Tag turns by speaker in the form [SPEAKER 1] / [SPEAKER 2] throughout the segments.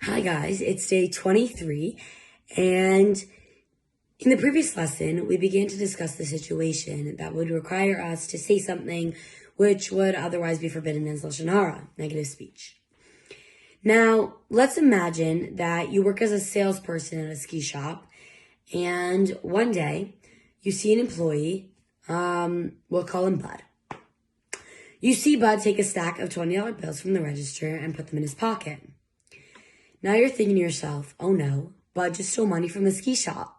[SPEAKER 1] Hi guys, it's day 23, and in the previous lesson, we began to discuss the situation that would require us to say something which would otherwise be forbidden as lashon hara, negative speech. Now, let's imagine that you work as a salesperson at a ski shop, and one day you see an employee, we'll call him Bud. You see Bud take a stack of $20 bills from the register and put them in his pocket. Now you're thinking to yourself, oh no, Bud just stole money from the ski shop.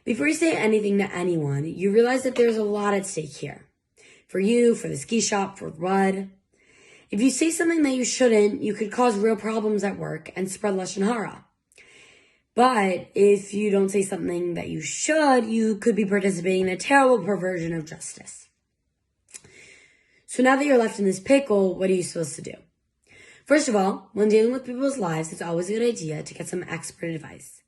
[SPEAKER 1] Before you say anything to anyone, you realize that there's a lot at stake here. For you, for the ski shop, for Bud. If you say something that you shouldn't, you could cause real problems at work and spread lashon hara. But if you don't say something that you should, you could be participating in a terrible perversion of justice. So now that you're left in this pickle, what are you supposed to do? First of all, when dealing with people's lives, it's always a good idea to get some expert advice.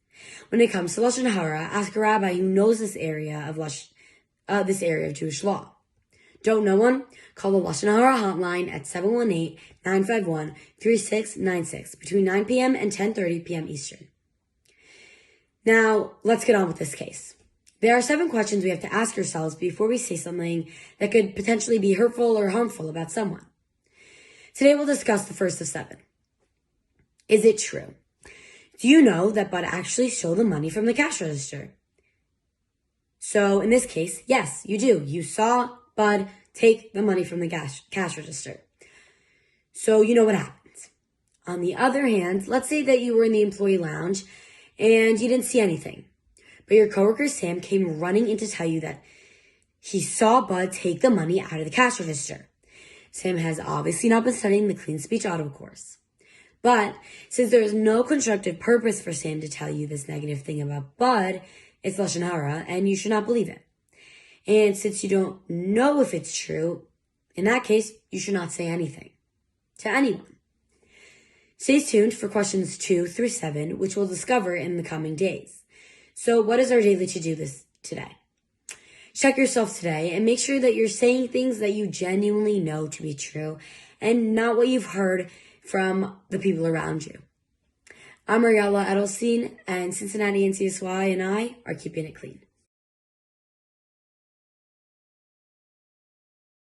[SPEAKER 1] When it comes to lashon hara, ask a rabbi who knows this area of Jewish law. Don't know one? Call the lashon hara hotline at 718-951-3696 between 9 p.m. and 10:30 p.m. Eastern. Now, let's get on with this case. There are 7 questions we have to ask ourselves before we say something that could potentially be hurtful or harmful about someone. Today we'll discuss the first of 7. Is it true? Do you know that Bud actually stole the money from the cash register? So in this case, yes, you do. You saw Bud take the money from the cash register. So you know what happens. On the other hand, let's say that you were in the employee lounge and you didn't see anything. But your coworker Sam came running in to tell you that he saw Bud take the money out of the cash register. Sam has obviously not been studying the clean speech audible course. But since there is no constructive purpose for Sam to tell you this negative thing about Bud, it's lashon hara, and you should not believe it. And since you don't know if it's true, in that case, you should not say anything to anyone. Stay tuned for questions 2 through 7, which we'll discover in the coming days. So what is our daily to-do this today? Check yourself today and make sure that you're saying things that you genuinely know to be true and not what you've heard from the people around you. I'm Mariella Edelstein, and Cincinnati and CSY and I are keeping it clean.